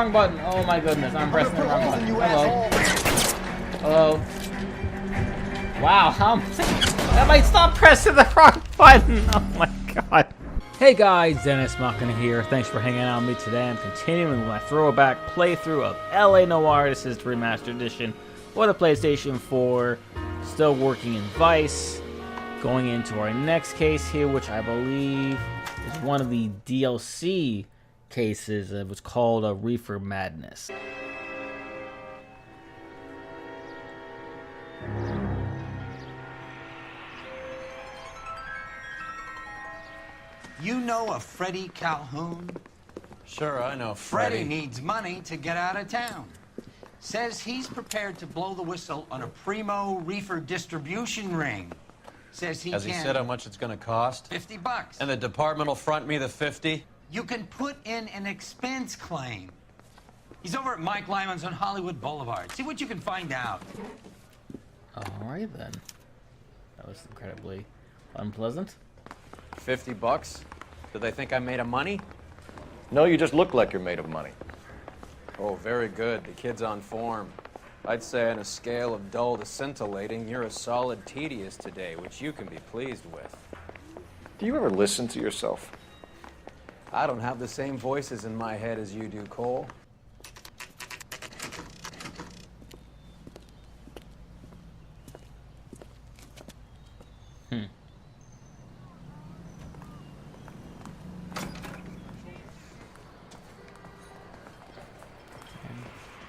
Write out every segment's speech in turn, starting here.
Wrong button. Oh my goodness, I'm pressing the wrong button. Hello. Hello. Wow, that might stop pressing the wrong button. Oh my god. Hey guys, Dennis Machina here. Thanks for hanging out with me today. I'm continuing with my throwback playthrough of LA Noire. This is the Remastered Edition for the PlayStation 4. Still working in Vice. Going into our next case here, which I believe is one of the DLC cases. It was called a Reefer Madness. You know a Freddie Calhoun? Sure, I know Freddie needs money to get out of town. Says he's prepared to blow the whistle on a primo reefer distribution ring. Says Has he said how much it's going to cost? $50. And the department will front me the 50? You can put in an expense claim. He's over at Mike Lyman's on Hollywood Boulevard. See what you can find out. Alright then. That was incredibly unpleasant. $50? Do they think I'm made of money? No, you just look like you're made of money. Oh, very good. The kid's on form. I'd say on a scale of dull to scintillating, you're a solid tedious today, which you can be pleased with. Do you ever listen to yourself? I don't have the same voices in my head as you do, Cole.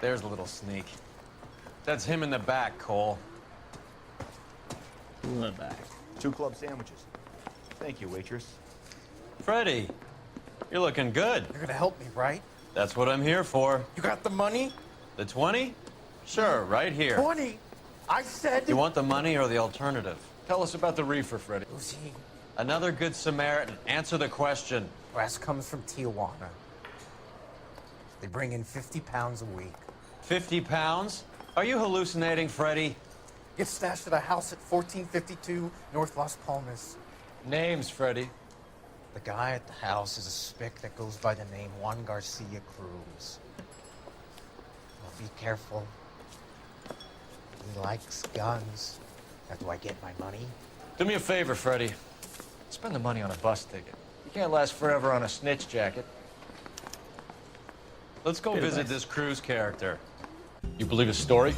There's a little sneak. That's him in the back, Cole. In the back. 2 club sandwiches. Thank you, waitress. Freddie, you're looking good. You're gonna help me, right? That's what I'm here for. You got the money? The 20? Sure, right here. 20? I said... You want the money or the alternative? Tell us about the reefer, Freddie. Who's he? Another good Samaritan. Answer the question. Brass comes from Tijuana. They bring in 50 pounds a week. 50 pounds? Are you hallucinating, Freddie? Gets stashed at a house at 1452 North Las Palmas. Names, Freddie. The guy at the house is a spick that goes by the name Juan Garcia Cruz. Well, be careful. He likes guns. How do I get my money? Do me a favor, Freddie. Spend the money on a bus ticket. You can't last forever on a snitch jacket. Let's go visit this Cruz character. You believe his story?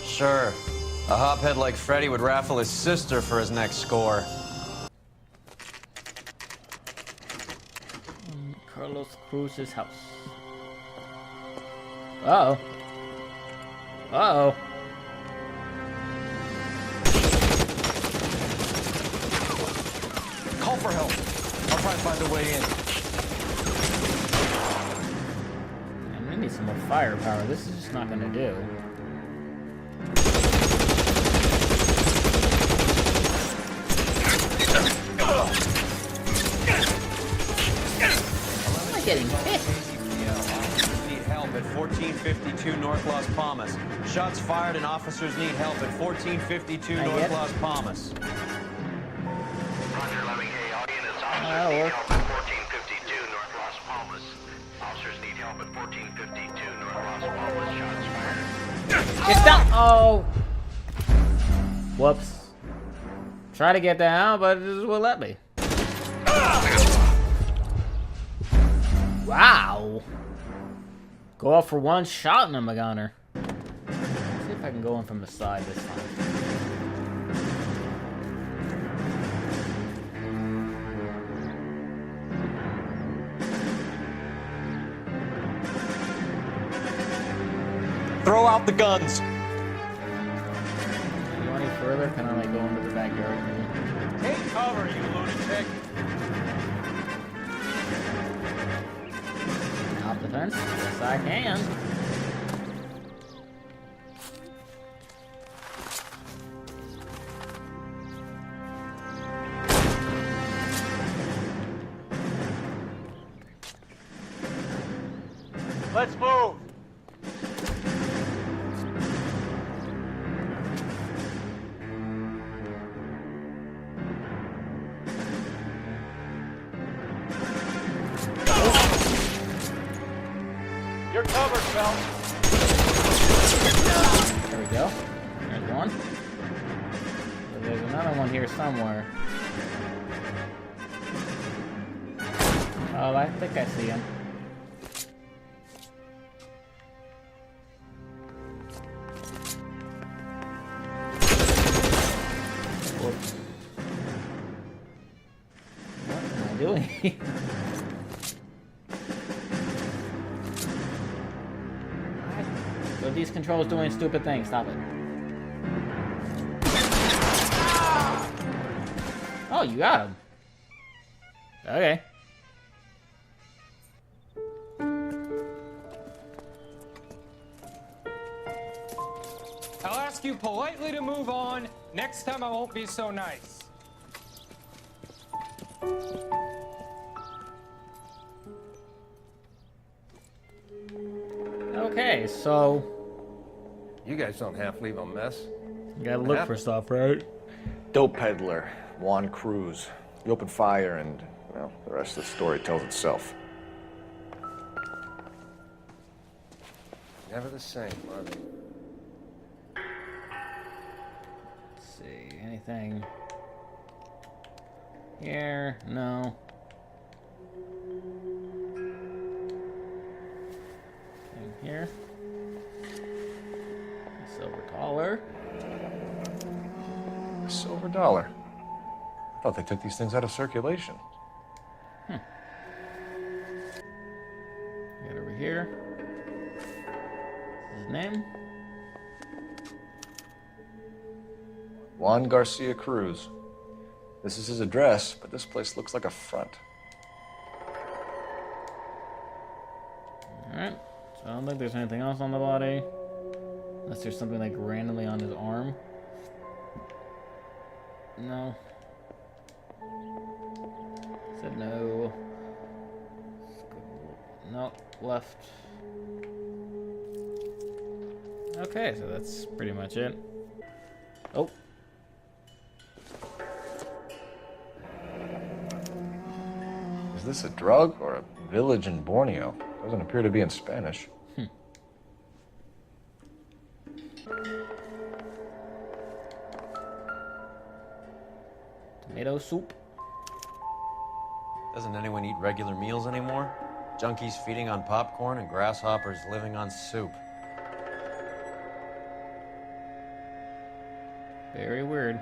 Sure. A hophead like Freddie would raffle his sister for his next score. Carlos Cruz's house. Uh-oh. Uh-oh. Call for help. I'll try and find a way in. Man, we need some more firepower. This is just not gonna do. Am I getting hit? Need help at 1452 North Las Palmas. Shots fired and officers need help at 1452 North Las Palmas. Roger, Lemming. Hey, all units, officers That'll need work. help at 1452 North Las Palmas. Officers need help at 1452 North Las Palmas. Shots fired. Get down! Oh! Whoops. Try to get down, but it just won't let me. Wow! Go off for one shot in him, gunner. Let's see if I can go in from the side this time. Throw out the guns. Can I go any further? Can I like go into the backyard? Take cover, you lunatic. Top the fence? Yes, I can. Let's move. You're covered, Phelps. There we go. There's one. So there's another one here somewhere. Oh, I think I see him. Whoops. What am I doing? So these controls doing stupid things. Stop it. Oh, you got him. Okay. I'll ask you politely to move on. Next time I won't be so nice. Okay, so You guys don't half leave a mess. you gotta look for stuff, right? Dope peddler, Juan Cruz. We opened fire and, well, the rest of the story tells itself. Never the same, are they? Let's see, anything here? No. Anything here? A silver dollar. Silver dollar. I thought they took these things out of circulation. Get over here. His name? Juan Garcia Cruz. This is his address, but this place looks like a front. Alright. So I don't think there's anything else on the body. Unless there's something like randomly on his arm. No. Said no. No, left. Okay, so that's pretty much it. Oh. Is this a drug or a village in Borneo? Doesn't appear to be in Spanish. Tomato soup. Doesn't anyone eat regular meals anymore? Junkies feeding on popcorn and grasshoppers living on soup. Very weird.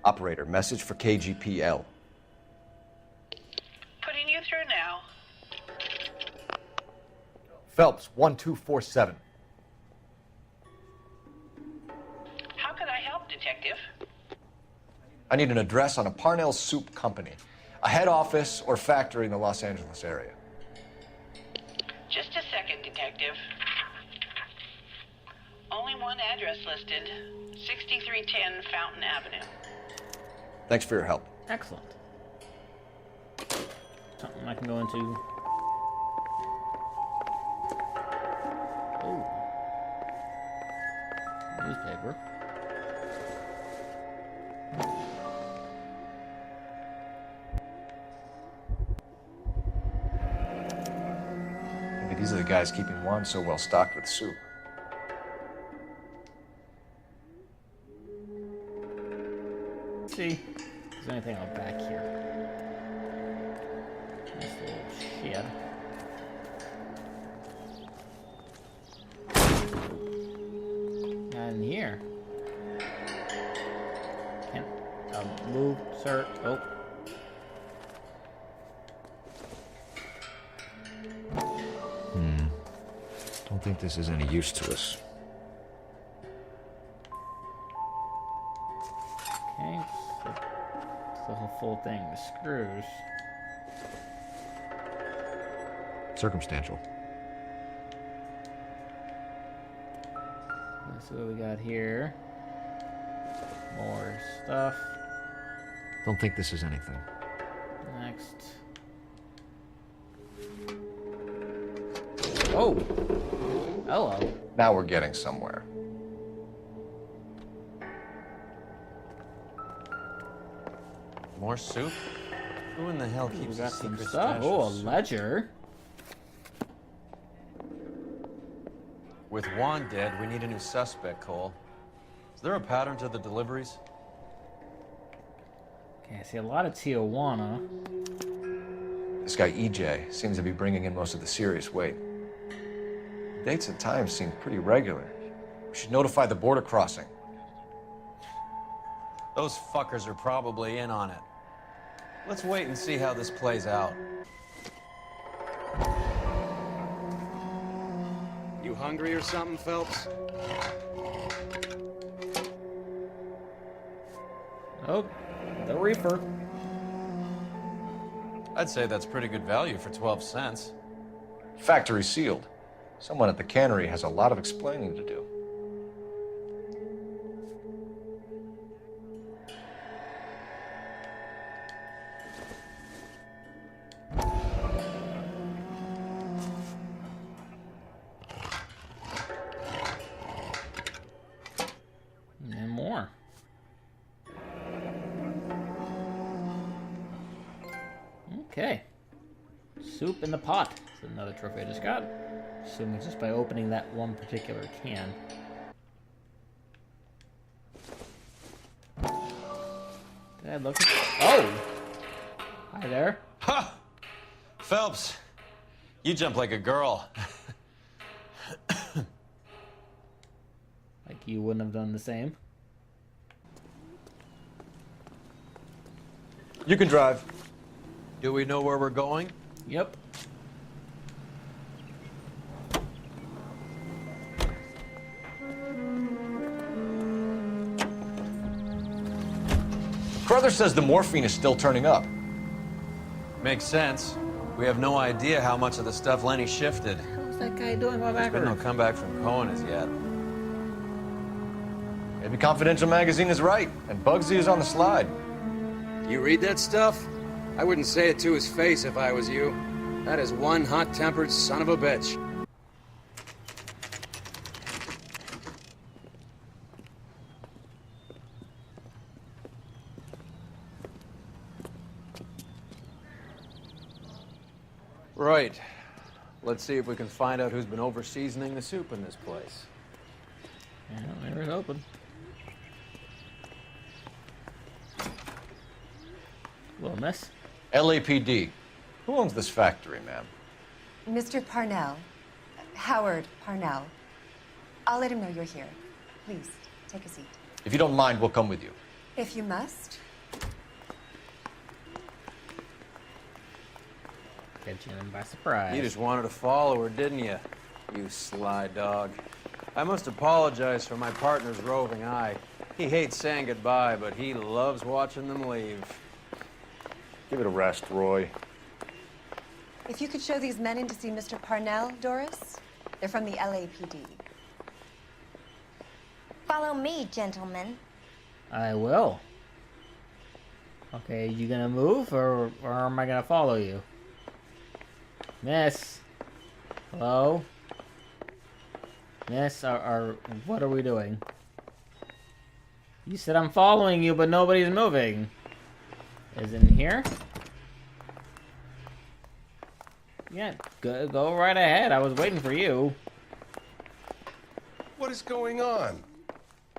Operator, message for KGPL. Putting you through now. Phelps, 1247. How can I help, Detective? I need an address on a Parnell Soup Company. A head office or factory in the Los Angeles area. Just a second, Detective. Only one address listed. 6310 Fountain Avenue. Thanks for your help. Excellent. Something I can go into. Oh. Newspaper. Maybe these are the guys keeping Juan so well stocked with soup. Let's see if there's anything out back here. Nice little shed. Not in here. Can't move, sir. Oh. Don't think this is any use to us. Okay, so it's the whole full thing. The screws. Circumstantial. Let's see what we got here. More stuff. Don't think this is anything. Next. Oh! Hello. Now we're getting somewhere. More soup? Who in the hell Ooh, we keeps got a some secret stuff. stash Oh, a of soup? ledger. With Juan dead, we need a new suspect, Cole. Is there a pattern to the deliveries? Okay, I see a lot of Tijuana. This guy EJ seems to be bringing in most of the serious weight. Dates and times seem pretty regular. We should notify the border crossing. Those fuckers are probably in on it. Let's wait and see how this plays out. You hungry or something, Phelps? Oh, the Reefer. I'd say that's pretty good value for 12 cents. Factory sealed. Someone at the cannery has a lot of explaining to do. And more. Okay. Soup in the pot. That's another trophy I just got. Assuming just by opening that one particular can. Did I look at... Oh! Hi there. Ha! Phelps, you jump like a girl. Like you wouldn't have done the same. You can drive. Do we know where we're going? Yep. Carruthers says the morphine is still turning up. Makes sense. We have no idea how much of the stuff Lenny shifted. What's that guy doing while There's been no comeback from Cohen as yet. Maybe Confidential Magazine is right, and Bugsy is on the slide. You read that stuff? I wouldn't say it to his face if I was you. That is one hot-tempered son of a bitch. Right. Let's see if we can find out who's been over-seasoning the soup in this place. Yeah, there it's open. Little miss. LAPD. Who owns this factory, ma'am? Mr. Parnell. Howard Parnell. I'll let him know you're here. Please, take a seat. If you don't mind, we'll come with you. If you must. Catching him by surprise. You just wanted to follow her, didn't you? You sly dog. I must apologize for my partner's roving eye. He hates saying goodbye, but he loves watching them leave. Give it a rest, Roy. If you could show these men in to see Mr. Parnell, Doris. They're from the LAPD. Follow me, gentlemen. I will. Okay, you gonna move, or am I gonna follow you? Miss. Hello? Miss, or what are we doing? You said I'm following you, but nobody's moving. Is it in here? Yeah, go right ahead. I was waiting for you. What is going on?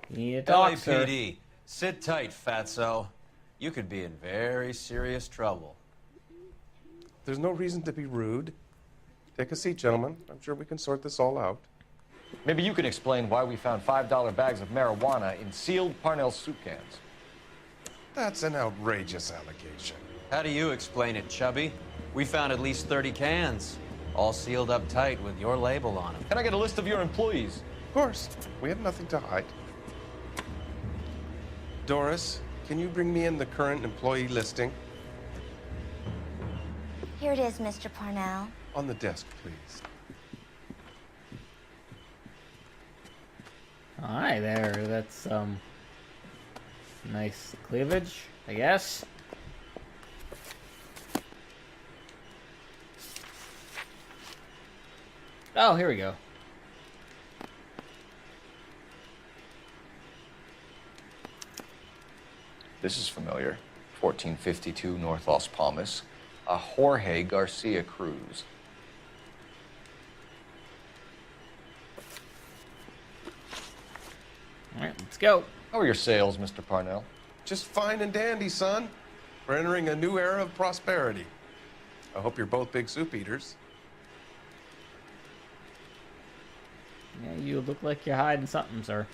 You need to talk, sir. LAPD, sit tight, fatso. You could be in very serious trouble. There's no reason to be rude. Take a seat, gentlemen. I'm sure we can sort this all out. Maybe you can explain why we found $5 bags of marijuana in sealed Parnell soup cans. That's an outrageous allegation. How do you explain it, Chubby? We found at least 30 cans, all sealed up tight with your label on them. Can I get a list of your employees? Of course. We have nothing to hide. Doris, can you bring me in the current employee listing? Here it is, Mr. Parnell. On the desk, please. Hi there. That's nice cleavage, I guess. Oh, here we go. This is familiar. 1452 North Las Palmas, a Jorge Garcia Cruz. All right, let's go. How are your sales, Mr. Parnell? Just fine and dandy, son. We're entering a new era of prosperity. I hope you're both big soup eaters. Yeah, you look like you're hiding something, sir.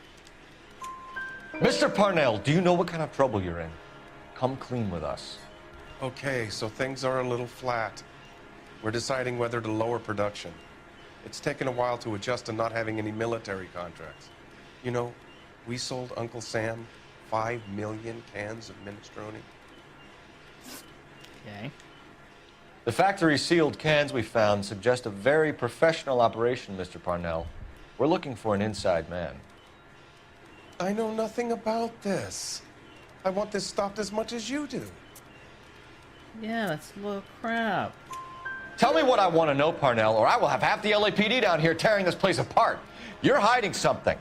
Mr. Parnell, do you know what kind of trouble you're in? Come clean with us. Okay, so things are a little flat. We're deciding whether to lower production. It's taken a while to adjust to not having any military contracts. You know, we sold Uncle Sam 5 million cans of minestrone. Okay. The factory sealed cans we found suggest a very professional operation, Mr. Parnell. We're looking for an inside man. I know nothing about this. I want this stopped as much as you do. Yeah, that's a little crap. Tell me what I want to know, Parnell, or I will have half the LAPD down here tearing this place apart. You're hiding something.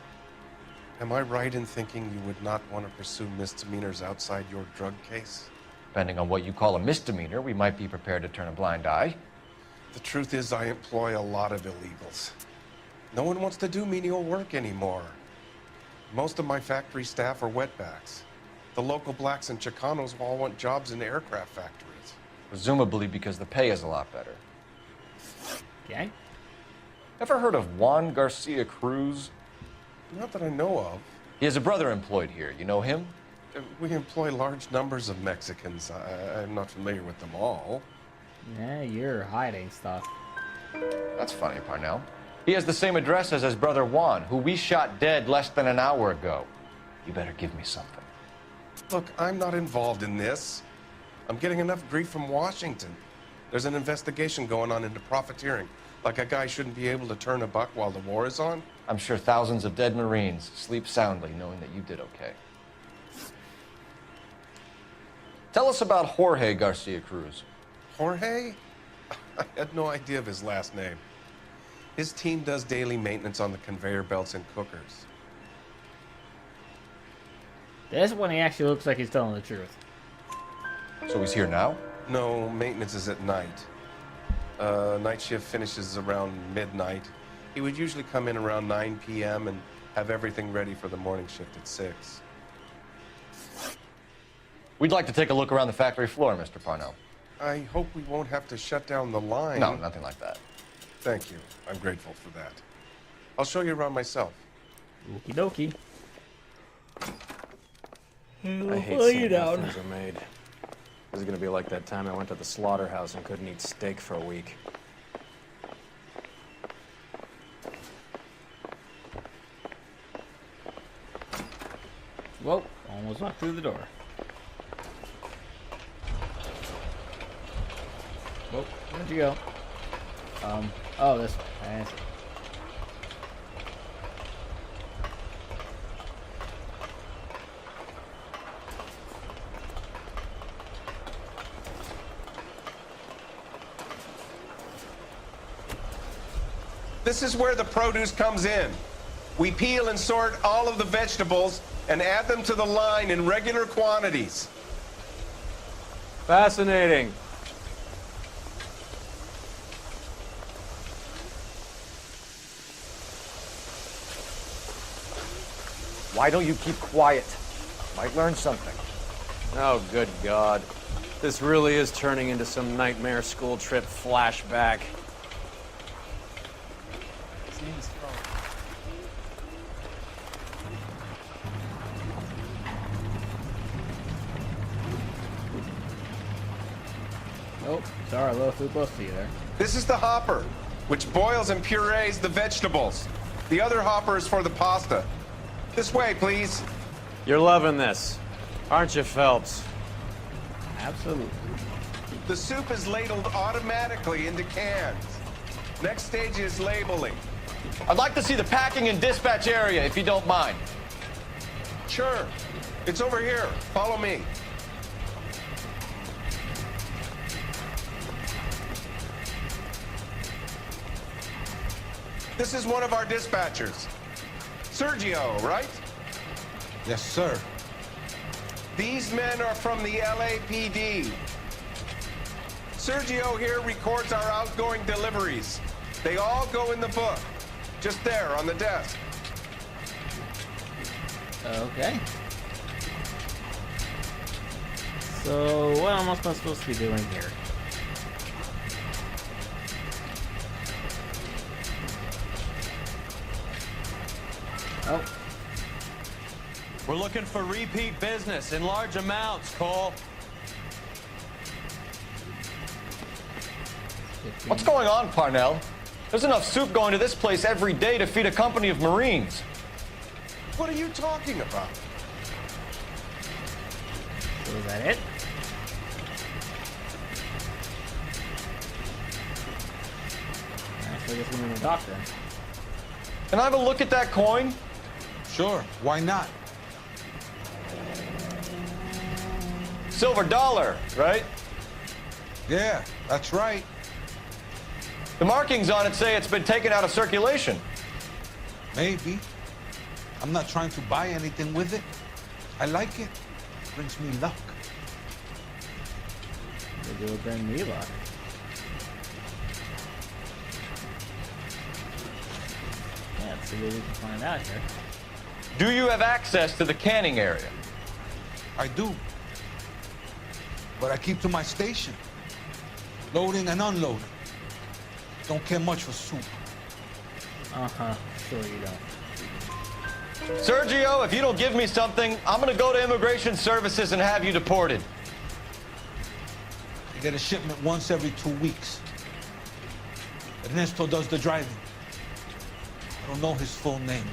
Am I right in thinking you would not want to pursue misdemeanors outside your drug case? Depending on what you call a misdemeanor, we might be prepared to turn a blind eye. The truth is, I employ a lot of illegals. No one wants to do menial work anymore. Most of my factory staff are wetbacks. The local blacks and Chicanos all want jobs in aircraft factories. Presumably because the pay is a lot better. Okay. Ever heard of Juan Garcia Cruz? Not that I know of. He has a brother employed here. You know him? We employ large numbers of Mexicans. I'm not familiar with them all. Yeah, you're hiding stuff. That's funny, Parnell. He has the same address as his brother Juan, who we shot dead less than an hour ago. You better give me something. Look, I'm not involved in this. I'm getting enough grief from Washington. There's an investigation going on into profiteering. Like a guy shouldn't be able to turn a buck while the war is on. I'm sure thousands of dead Marines sleep soundly knowing that you did okay. Tell us about Jorge Garcia Cruz. Jorge? I had no idea of his last name. His team does daily maintenance on the conveyor belts and cookers. This one, he actually looks like he's telling the truth. So he's here now? No, maintenance is at night. Night shift finishes around midnight. He would usually come in around 9 p.m. and have everything ready for the morning shift at 6. We'd like to take a look around the factory floor, Mr. Parnell. I hope we won't have to shut down the line. No, nothing like that. Thank you. I'm grateful for that. I'll show you around myself. Okie dokie. I hate seeing how things are made. This is gonna be like that time I went to the slaughterhouse and couldn't eat steak for a week. Whoa, almost walked through the door. Whoa, where'd you go? Oh, this way. This is where the produce comes in. We peel and sort all of the vegetables and add them to the line in regular quantities. Fascinating. Why don't you keep quiet? Might learn something. Oh, good God. This really is turning into some nightmare school trip flashback. Oh, sorry, a little too close to you there. This is the hopper, which boils and purees the vegetables. The other hopper is for the pasta. This way, please. You're loving this, aren't you, Phelps? Absolutely. The soup is ladled automatically into cans. Next stage is labeling. I'd like to see the packing and dispatch area, if you don't mind. Sure. It's over here. Follow me. This is one of our dispatchers. Sergio, right? Yes, sir. These men are from the LAPD. Sergio here records our outgoing deliveries. They all go in the book. Just there on the desk. Okay. So, what am I supposed to be doing here? Oh. We're looking for repeat business in large amounts, Cole. What's going on, Parnell? There's enough soup going to this place every day to feed a company of Marines. What are you talking about? So is that it? Alright, so I guess we need a doctor. Can I have a look at that coin? Sure, why not? Silver dollar, right? Yeah, that's right. The markings on it say it's been taken out of circulation. Maybe. I'm not trying to buy anything with it. I like it. Brings me luck. Maybe it'll bring me luck. Yeah, let's see what we can find out here. Do you have access to the canning area? I do. But I keep to my station. Loading and unloading. Don't care much for soup. Uh-huh. Sure you don't. Sergio, if you don't give me something, I'm gonna go to Immigration Services and have you deported. I get a shipment once every 2 weeks. Ernesto does the driving. I don't know his full name.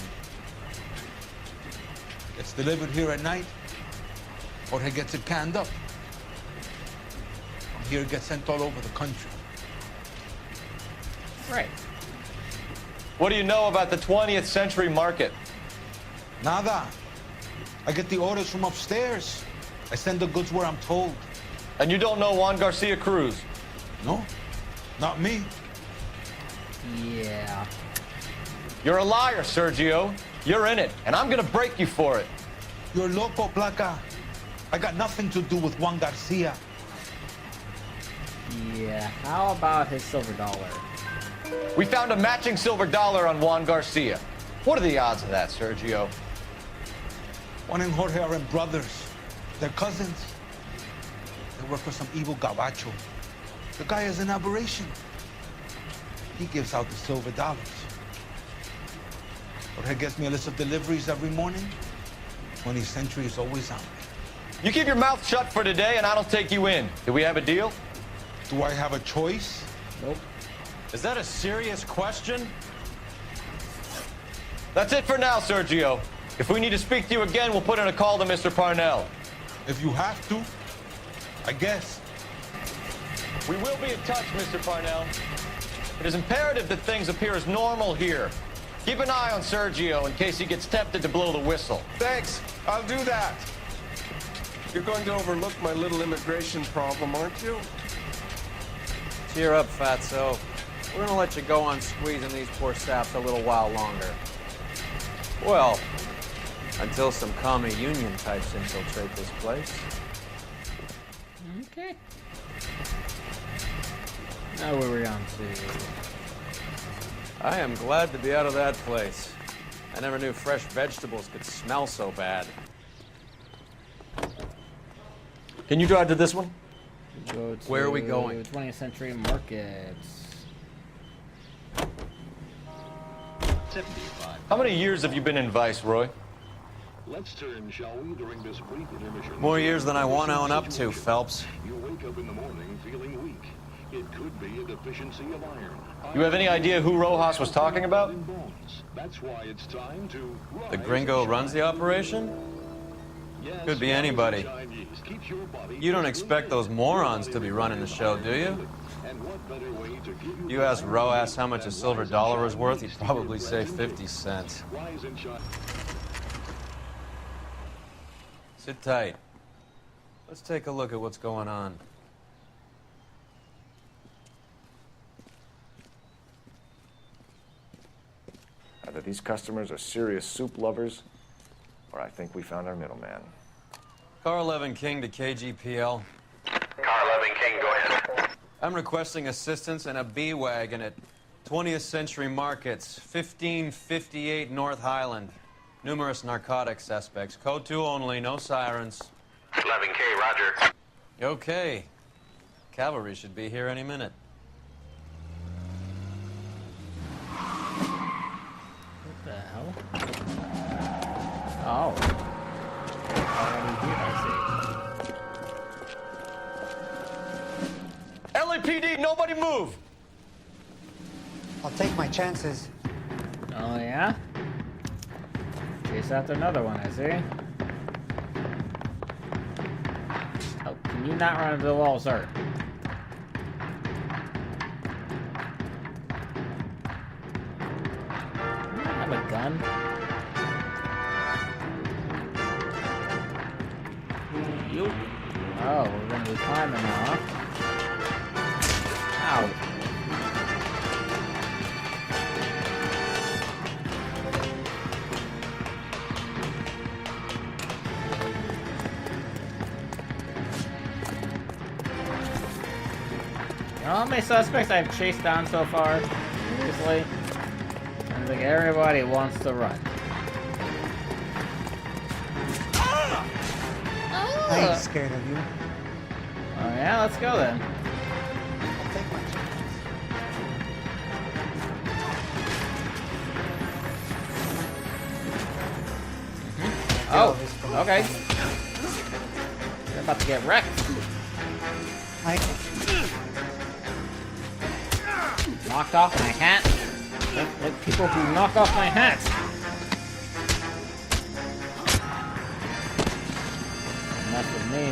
Gets delivered here at night, or he gets it canned up. From here, it gets sent all over the country. Right. What do you know about the 20th century market? Nada. I get the orders from upstairs. I send the goods where I'm told. And you don't know Juan Garcia Cruz? No, not me. Yeah. You're a liar, Sergio. You're in it, and I'm gonna break you for it. You're loco, Placa. I got nothing to do with Juan Garcia. Yeah, how about his silver dollar? We found a matching silver dollar on Juan Garcia. What are the odds of that, Sergio? Juan and Jorge are brothers. They're cousins. They work for some evil gabacho. The guy is an aberration. He gives out the silver dollars. Jorge gets me a list of deliveries every morning. 20th century is always on me. You keep your mouth shut for today, and I don't take you in. Do we have a deal? Do I have a choice? Nope. Is that a serious question? That's it for now, Sergio. If we need to speak to you again, we'll put in a call to Mr. Parnell. If you have to, I guess. We will be in touch, Mr. Parnell. It is imperative that things appear as normal here. Keep an eye on Sergio in case he gets tempted to blow the whistle. Thanks. I'll do that. You're going to overlook my little immigration problem, aren't you? Cheer up, fatso. We're gonna let you go on squeezing these poor saps a little while longer. Well, until some commie union types infiltrate this place. Okay. Now where we're on to. I am glad to be out of that place. I never knew fresh vegetables could smell so bad. Can you drive to this one? Go to Where are we going? 20th century markets. 75. How many years have you been in Vice, Roy? Let's turn, shall we, during this brief intermission. More years than I want to own up to, Phelps. You wake up in the morning feeling weak. It could be a deficiency of iron. You have any idea who Rojas was talking about? That's why it's time to The gringo runs the operation? Could be anybody. You don't expect those morons to be running the show, do you? You ask Rojas how much a silver dollar is worth, he'd probably say 50 cents. Sit tight. Let's take a look at what's going on. Either these customers are serious soup lovers, or I think we found our middleman. Car 11 King to KGPL. Car 11 King, go ahead. I'm requesting assistance in a B-Wagon at 20th Century Markets, 1558 North Highland. Numerous narcotic suspects. Code 2 only, no sirens. 11K, roger. Okay. Cavalry should be here any minute. What the hell? Oh. Already here, I LAPD, nobody move! I'll take my chances. see. Oh, yeah? Chase after another one, I see. Oh, can you not run into the wall, sir? Do you have a gun? You? Oh, we're gonna be climbing now, huh? Ow. You know how many suspects I've chased down so far? Seriously? I think everybody wants to run. I ain't scared of you. Oh yeah, let's go then. I'll take my chances. Oh, okay. You're about to get wrecked. Knocked off my hat. Like people who knock off my hat. Mess with me.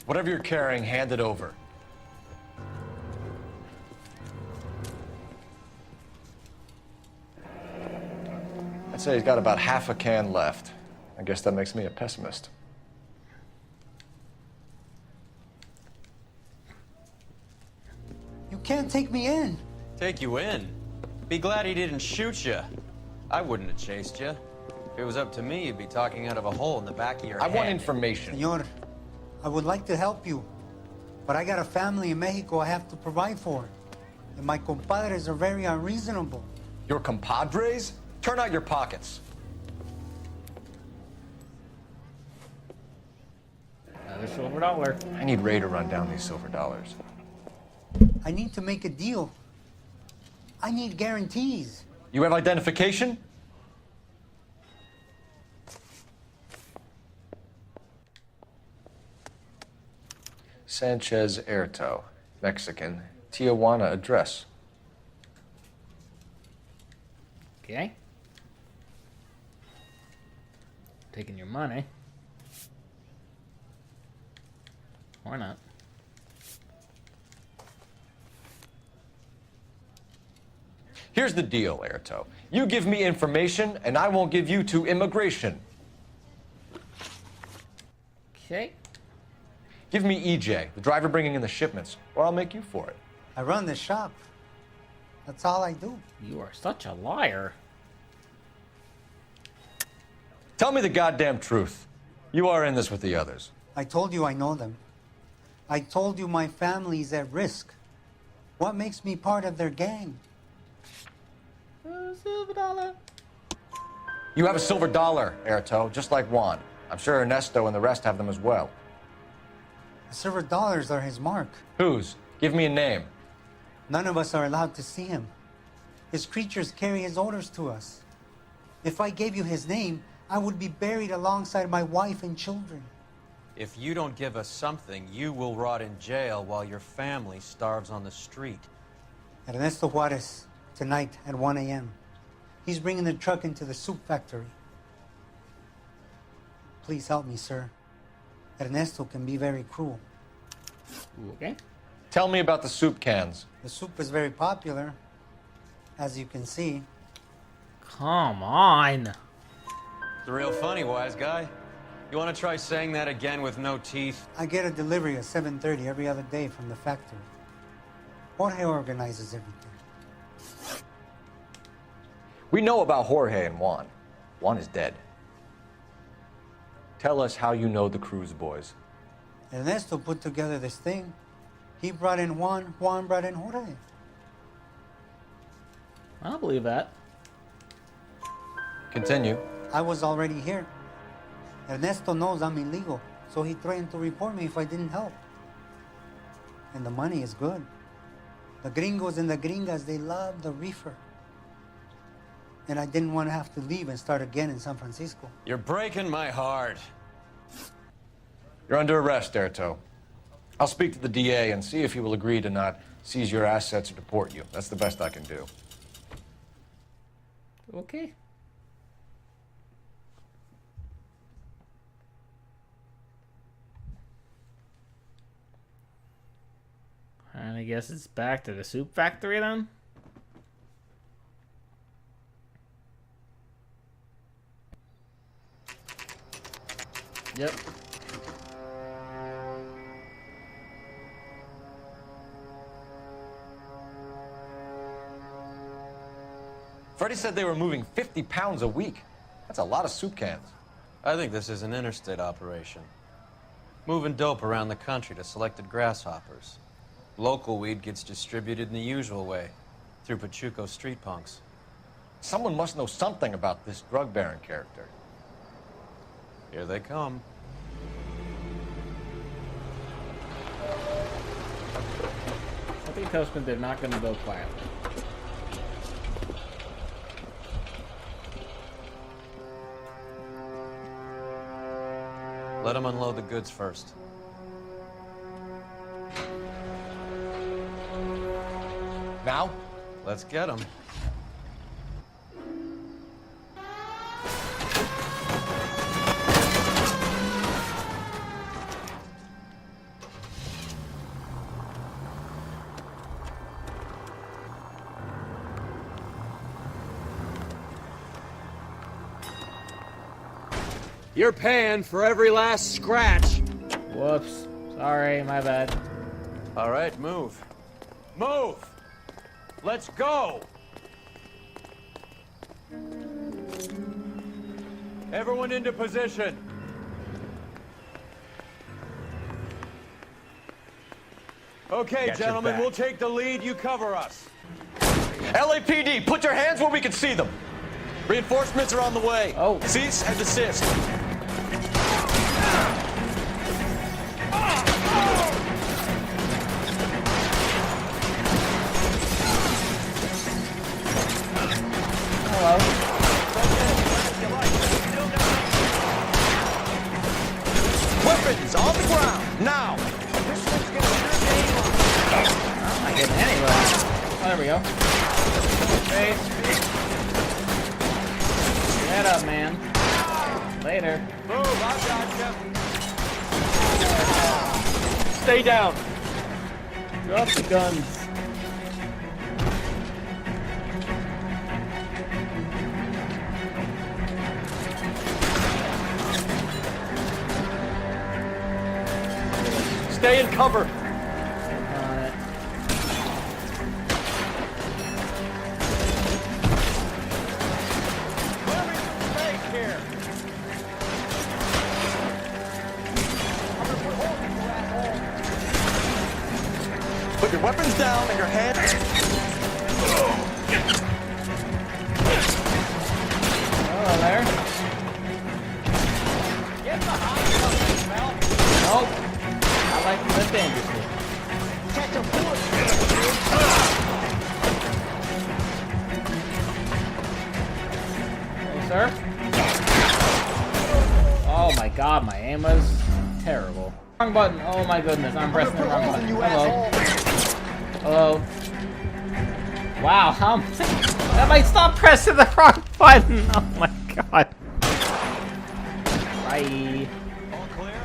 Whatever you're carrying, hand it over. I'd say he's got about half a can left. I guess that makes me a pessimist. You can't take me in. Take you in? Be glad he didn't shoot you. I wouldn't have chased you. If it was up to me, you'd be talking out of a hole in the back of your head. I want information. Senor, I would like to help you, but I got a family in Mexico I have to provide for. And my compadres are very unreasonable. Your compadres? Turn out your pockets. Another silver dollar. I need Ray to run down these silver dollars. I need to make a deal. I need guarantees. You have identification? Sanchez Erto, Mexican, Tijuana address. Okay. Taking your money. Or not. Here's the deal, Erto. You give me information, and I won't give you to immigration. Okay. Give me EJ, the driver bringing in the shipments, or I'll make you for it. I run the shop. That's all I do. You are such a liar. Tell me the goddamn truth. You are in this with the others. I told you I know them. I told you my family's at risk. What makes me part of their gang? Silver dollar. You have a silver dollar, Erto, just like Juan. I'm sure Ernesto and the rest have them as well. The silver dollars are his mark. Whose? Give me a name. None of us are allowed to see him. His creatures carry his orders to us. If I gave you his name, I would be buried alongside my wife and children. If you don't give us something, you will rot in jail while your family starves on the street. Ernesto Juarez, tonight at 1 a.m. He's bringing the truck into the soup factory. Please help me, sir. Ernesto can be very cruel. Okay. Tell me about the soup cans. The soup is very popular, as you can see. Come on. It's real funny, wise guy. You want to try saying that again with no teeth? I get a delivery at 7:30 every other day from the factory. Jorge organizes everything. We know about Jorge and Juan. Juan is dead. Tell us how you know the Cruz boys. Ernesto put together this thing. He brought in Juan, Juan brought in Jorge. I don't believe that. Continue. I was already here. Ernesto knows I'm illegal, so he threatened to report me if I didn't help. And the money is good. The gringos and the gringas, they love the reefer. And I didn't want to have to leave and start again in San Francisco. You're breaking my heart. You're under arrest, Erto. I'll speak to the DA and see if he will agree to not seize your assets or deport you. That's the best I can do. Okay. And I guess it's back to the soup factory then? Yep. Freddie said they were moving 50 pounds a week. That's a lot of soup cans. I think this is an interstate operation. Moving dope around the country to selected grasshoppers. Local weed gets distributed in the usual way, through Pachuco street punks. Someone must know something about this drug baron character. Here they come. I think tells me they're not going to go quietly. Let them unload the goods first. Now? Let's get them. You're paying for every last scratch. Whoops. Sorry, my bad. All right, move. Move! Let's go! Everyone into position. Okay, gentlemen, we'll take the lead. You cover us. LAPD, put your hands where we can see them. Reinforcements are on the way. Oh. Cease and desist. Hello. Weapons on the ground, now! I'm not getting anywhere. Oh, there we go. Hey. Get up, man. Later. Move, I gotcha. Stay down. Drop the guns. Stay in cover. Put your weapons down and your hands. Oh, there. Get behind something, Mel. Nope. I like to live dangerously. Catch a bullet. Hey, sir. Oh my god, my aim was terrible. Wrong button. Oh my goodness, I'm pressing the wrong button. Hello. Hello. Wow, I might stop pressing the wrong button. Oh my god. Bye. All clear?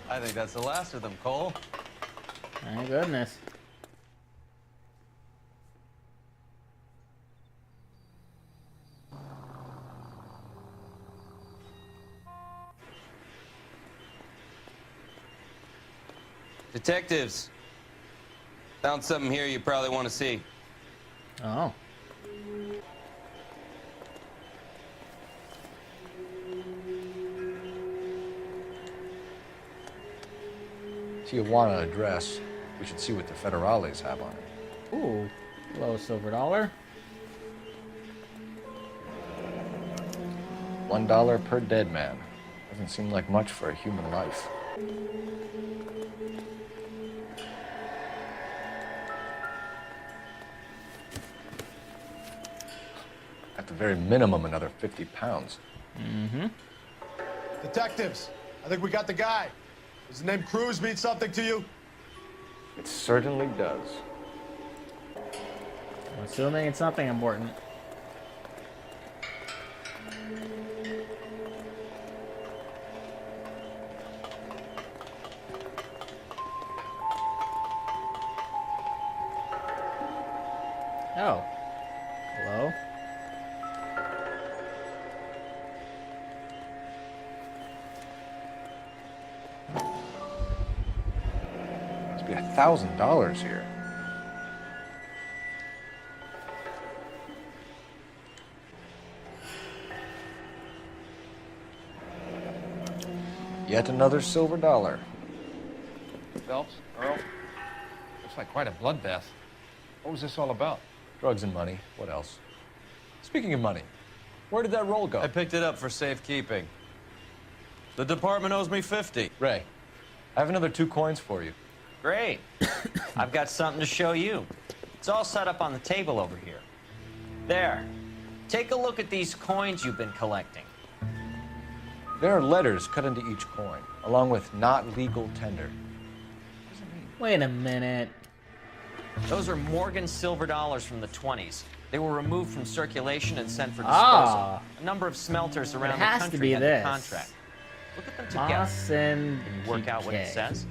I think that's the last of them, Cole. My goodness. Detectives, found something here you probably want to see. Oh. Tijuana address. We should see what the federales have on it. Ooh, hello, silver dollar. $1 per dead man. Doesn't seem like much for a human life. At the very minimum, another 50 pounds. Mm-hmm. Detectives, I think we got the guy. Does the name Cruz mean something to you? It certainly does. I'm assuming it's something important. Oh. Hello? Must be $1,000 here. Yet another silver dollar. Phelps, Earl, looks like quite a bloodbath. What was this all about? Drugs and money. What else? Speaking of money, where did that roll go? I picked it up for safekeeping. The department owes me 50. Ray, I have another 2 coins for you. Great. I've got something to show you. It's all set up on the table over here. There. Take a look at these coins you've been collecting. There are letters cut into each coin, along with not legal tender. Wait a minute. Those are Morgan silver dollars from the 20s. They were removed from circulation and sent for disposal. Ah. A number of smelters around It the has to country be had this. the contract. Look at them together. Moss and Can you work out what it GK. says?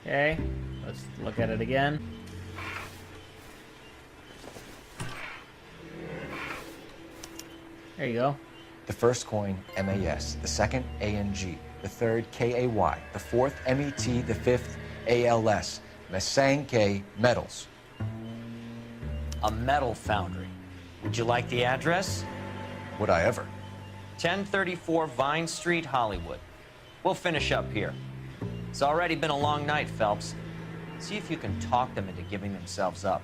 Okay, let's look at it again. There you go. The first coin, MAS. The second, ANG. The third, KAY. The fourth, MET. The fifth, ALS. Masanke Metals. A metal foundry. Would you like the address? Would I ever? 1034 Vine Street, Hollywood. We'll finish up here. It's already been a long night, Phelps. See if you can talk them into giving themselves up.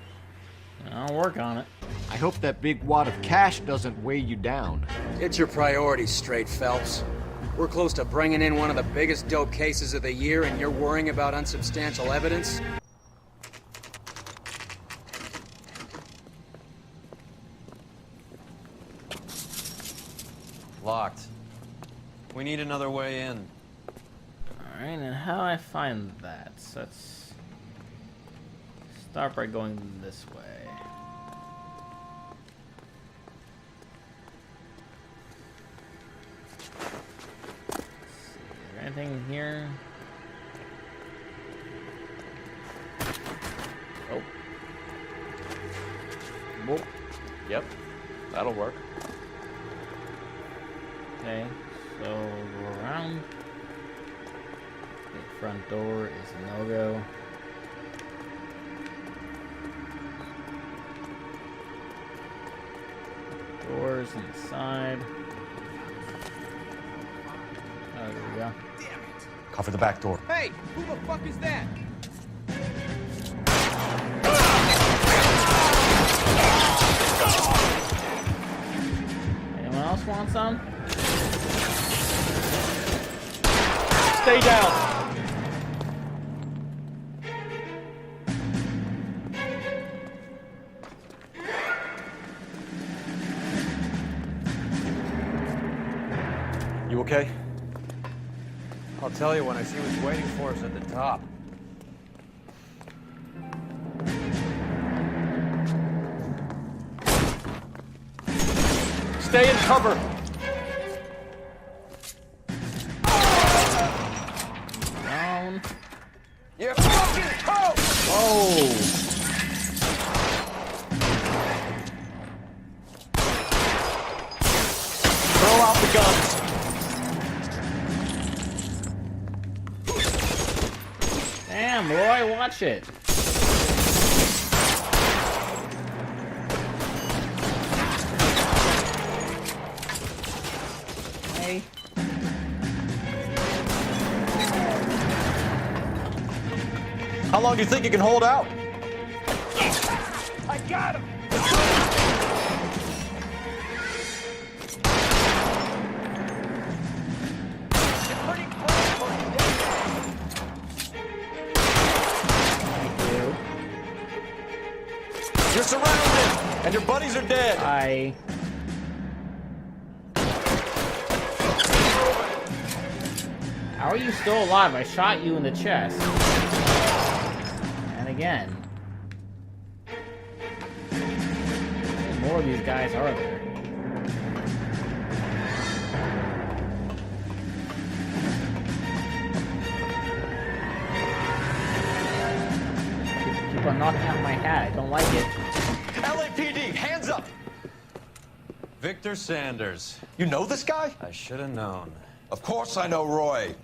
I'll work on it. I hope that big wad of cash doesn't weigh you down. Get your priorities straight, Phelps. We're close to bringing in one of the biggest dope cases of the year, and you're worrying about unsubstantial evidence? Locked. We need another way in. Alright, and how do I find that? So let's start by going this way. Let's see, is there anything in here? Oh. Whoop. Yep, that'll work. Okay, so go around. The front door is a no-go. Doors inside. Oh, there we go. Cover the back door. Hey, who the fuck is that? Anyone else want some? Stay down. You okay? I'll tell you when I see what's waiting for us at the top. Stay in cover. Down. You fucking hoe! Oh! Throw out the guns. Damn, Roy, watch it. Hey. How long do you think you can hold out? I got him! You're surrounded, and your buddies are dead. How are you still alive? I shot you in the chest. And again. How many more of these guys are there? Keep on knocking out my hat. I don't like it. LAPD, hands up! Victor Sanders. You know this guy? I should have known. Of course I know Roy.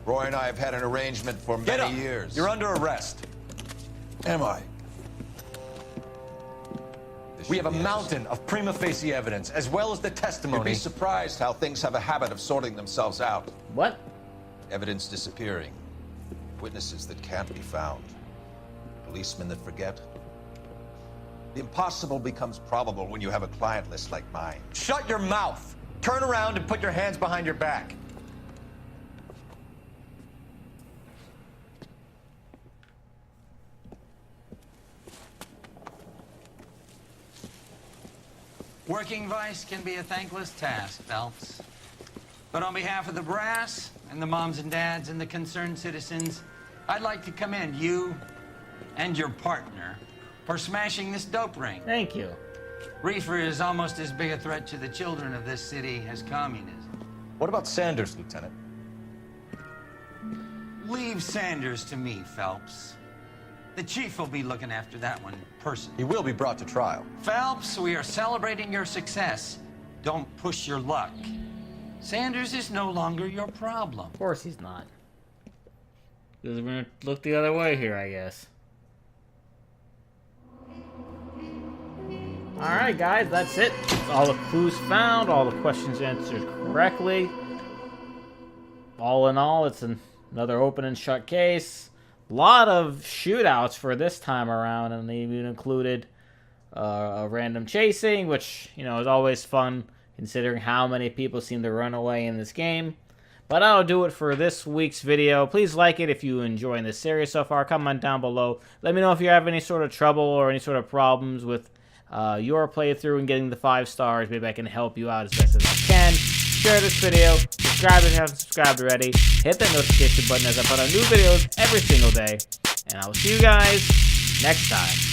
Roy and I have had an arrangement for many years. You're under arrest. Am I? We have a mountain of prima facie evidence, as well as the testimony. You'd be surprised how things have a habit of sorting themselves out. What? Evidence disappearing. Witnesses that can't be found. Policemen that forget. The impossible becomes probable when you have a client list like mine. Shut your mouth! Turn around and put your hands behind your back. Working vice can be a thankless task, Phelps. But on behalf of the brass and the moms and dads and the concerned citizens, I'd like to commend you and your partner for smashing this dope ring. Thank you. Reefer is almost as big a threat to the children of this city as communism. What about Sanders, Lieutenant? Leave Sanders to me, Phelps. The chief will be looking after that one personally. He will be brought to trial. Phelps, we are celebrating your success. Don't push your luck. Sanders is no longer your problem. Of course he's not. Because we're gonna look the other way here, I guess. Alright guys, that's it. That's all the clues found, all the questions answered correctly. All in all, it's another open and shut case. A lot of shootouts for this time around, and they even included a random chasing, which, you know, is always fun considering how many people seem to run away in this game. But that'll do it for this week's video. Please like it if you're enjoying this series so far. Comment down below. Let me know if you have any sort of trouble or any sort of problems with your playthrough and getting the 5 stars. Maybe I can help you out as best as I can. Share this video. Subscribe if you haven't subscribed already. Hit that notification button as I put out new videos every single day. And I will see you guys next time.